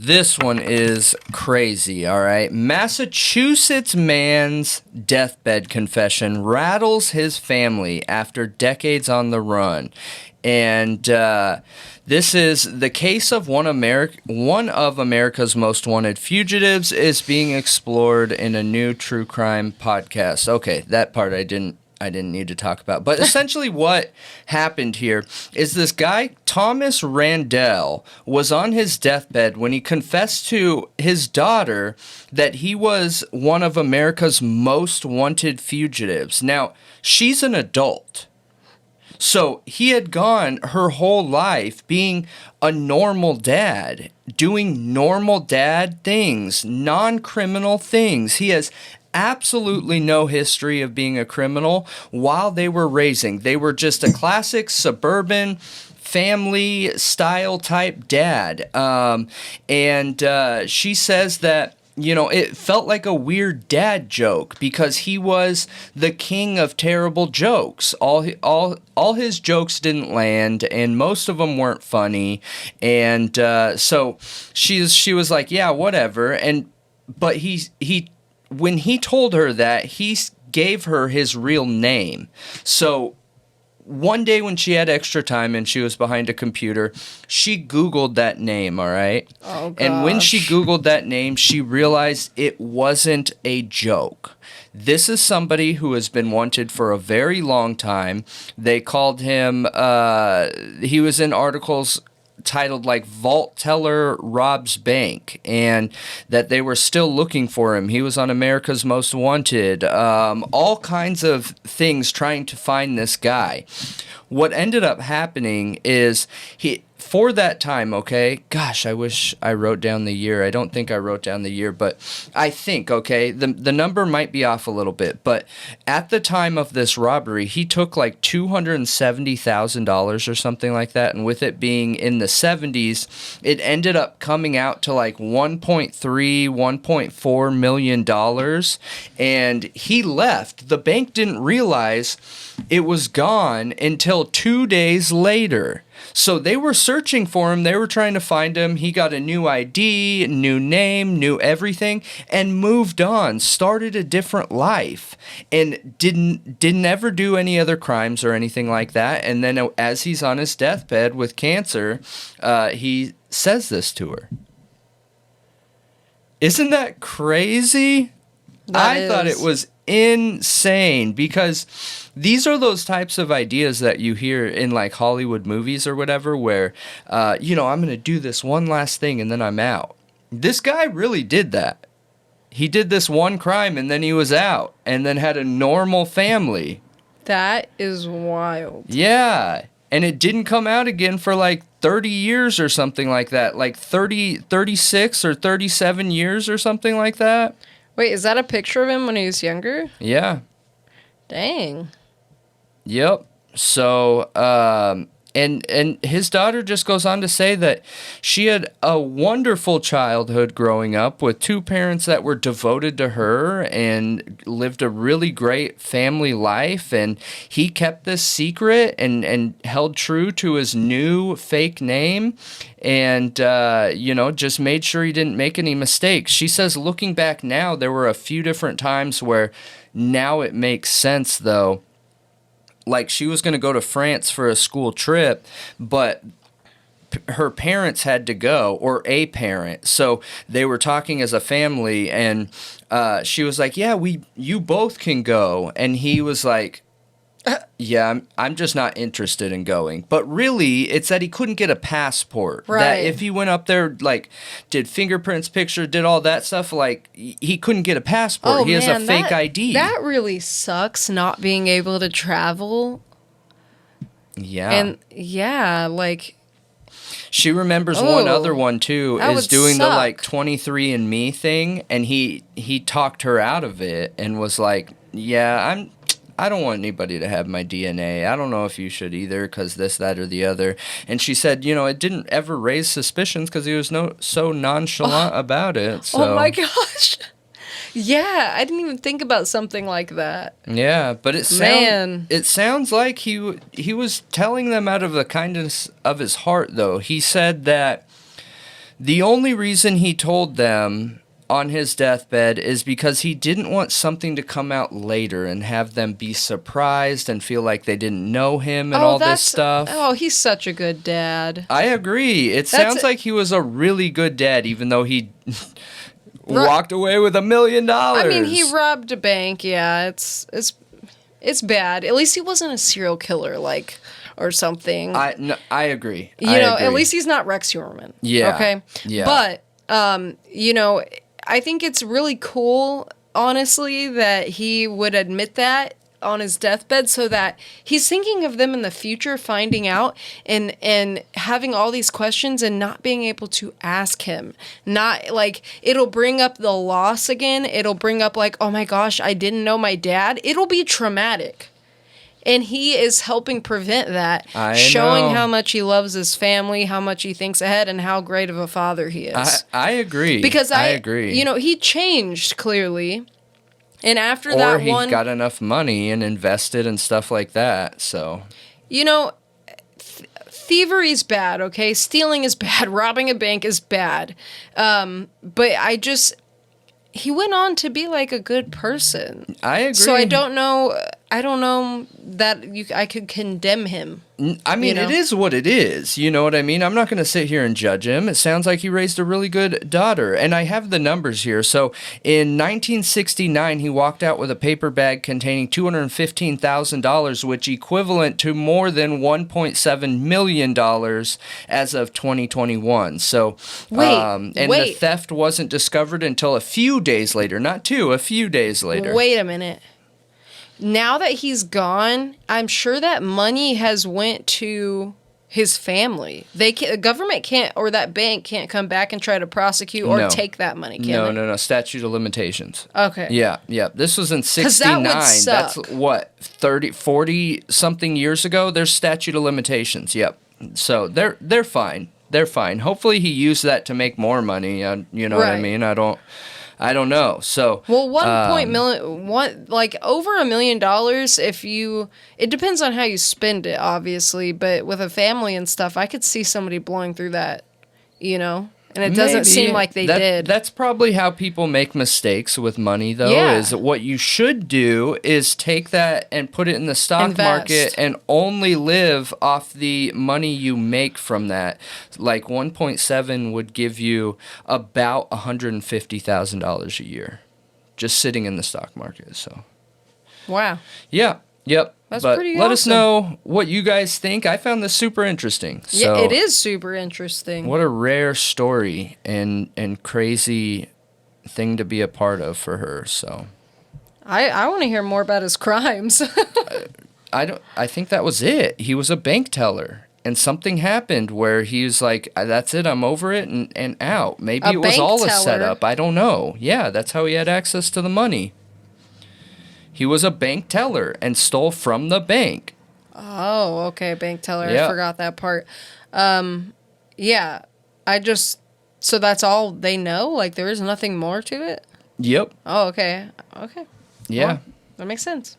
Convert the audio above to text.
This one is crazy, all right? Massachusetts man's deathbed confession rattles his family after decades on the run. And this is the case of one of America's most wanted fugitives is being explored in a new true crime podcast. Okay, that part I didn't need to talk about. But essentially what happened here is this guy, Thomas Randell, was on his deathbed when he confessed to his daughter that he was one of America's most wanted fugitives. Now, she's an adult. So he had gone her whole life being a normal dad, doing normal dad things, non-criminal things. He has absolutely no history of being a criminal while they were raising. They were just a classic suburban family style type dad. And she says that, you know, it felt like a weird dad joke because he was the king of terrible jokes. All his jokes didn't land, and most of them weren't funny. And so she was like, yeah, whatever. But when he told her that, he gave her his real name. So one day when she had extra time and she was behind a computer, she Googled that name, all right? Oh, gosh. And when she Googled that name, she realized it wasn't a joke. This is somebody who has been wanted for a very long time. They called him, he was in articles titled like Vault Teller Robs Bank, and that they were still looking for him. He was on America's Most Wanted, all kinds of things trying to find this guy. What ended up happening is for that time, okay, gosh, I wish I wrote down the year. I don't think I wrote down the year, but I think, okay, the number might be off a little bit, but at the time of this robbery, he took like $270,000 or something like that, and with it being in the 70s, it ended up coming out to like $1.4 million, and he left. The bank didn't realize it was gone until 2 days later. So they were searching for him. They were trying to find him. He got a new ID, new name, new everything, and moved on, started a different life, and didn't ever do any other crimes or anything like that. And then as he's on his deathbed with cancer, he says this to her. Isn't that crazy? I thought it was insane, because these are those types of ideas that you hear in like Hollywood movies or whatever, where, I'm going to do this one last thing and then I'm out. This guy really did that. He did this one crime and then he was out and then had a normal family. That is wild. Yeah. And it didn't come out again for like 30 years or something like that. Like 36 or 37 years or something like that. Wait, is that a picture of him when he was younger? Yeah. Dang. Yep. So, and his daughter just goes on to say that she had a wonderful childhood growing up with two parents that were devoted to her and lived a really great family life. And he kept this secret and held true to his new fake name and, just made sure he didn't make any mistakes. She says, looking back now, there were a few different times where now it makes sense, though. Like, she was going to go to France for a school trip, but her parents had to go, or a parent. So they were talking as a family, and she was like, yeah, you both can go. And he was like, yeah, I'm just not interested in going. But really, it's that he couldn't get a passport. Right. That if he went up there, like, did fingerprints, picture, did all that stuff, like, he couldn't get a passport. He has a fake ID. That really sucks, not being able to travel. Yeah. And, yeah, like... She remembers one other one, too, is doing suck. the, like, 23andMe thing, and he talked her out of it and was like, yeah, I don't want anybody to have my DNA. I don't know if you should either, because this, that, or the other. And she said, it didn't ever raise suspicions because he was so nonchalant about it. So. Oh, my gosh. Yeah, I didn't even think about something like that. Yeah, but it sounds like he was telling them out of the kindness of his heart, though. He said that The only reason he told them on his deathbed is because he didn't want something to come out later and have them be surprised and feel like they didn't know him and all this stuff. Oh, he's such a good dad. I agree. It sounds like he was a really good dad, even though he walked away with $1 million. I mean, he robbed a bank. Yeah, it's bad. At least he wasn't a serial killer, or something. I agree. At least he's not Rex Heuermann. Yeah. Okay. Yeah. But I think it's really cool, honestly, that he would admit that on his deathbed, so that he's thinking of them in the future, finding out and having all these questions and not being able to ask him. Not it'll bring up the loss again. It'll bring up oh my gosh, I didn't know my dad. It'll be traumatic. And he is helping prevent that, showing how much he loves his family, how much he thinks ahead, and how great of a father he is. I agree. Because I agree. He changed, clearly. And after or he got enough money and invested and stuff like that, so. Thievery's bad, okay? Stealing is bad. Robbing a bank is bad. But he went on to be a good person. I agree. So I don't know that I could condemn him. I mean, it is what it is. You know what I mean? I'm not going to sit here and judge him. It sounds like he raised a really good daughter. And I have the numbers here. So in 1969, he walked out with a paper bag containing $215,000, which equivalent to more than $1.7 million as of 2021. So, the theft wasn't discovered until a few days later. Not two, a few days later. Wait a minute. Now that he's gone, I'm sure that money has went to his family. The government can't, or that bank can't come back and try to prosecute or take that money, can they? No. Statute of limitations. Okay. Yeah. This was in 69. That would suck. That's what, 30, 40 something years ago? There's statute of limitations. Yep. So they're fine. They're fine. Hopefully he used that to make more money. You know what I mean? I don't know. So over $1 million. It depends on how you spend it, obviously. But with a family and stuff, I could see somebody blowing through that, and it doesn't seem like they did. That's probably how people make mistakes with money, though. Yeah. Is what you should do is take that and put it in the stock market and only live off the money you make from that. 1.7 would give you about $150,000 a year, just sitting in the stock market. So, wow. Yeah. Yep. That's pretty awesome. Let us know what you guys think. I found this super interesting. So, yeah, it is super interesting. What a rare story and crazy thing to be a part of for her. So I want to hear more about his crimes. I think that was it. He was a bank teller. And something happened where he was like, that's it, I'm over it, and out. Maybe it was all a setup. I don't know. Yeah, that's how he had access to the money. He was a bank teller and stole from the bank. Oh, okay, bank teller. Yeah. I forgot that part. Yeah, so that's all they know? There is nothing more to it? Yep. Oh, okay. Yeah. Well, that makes sense.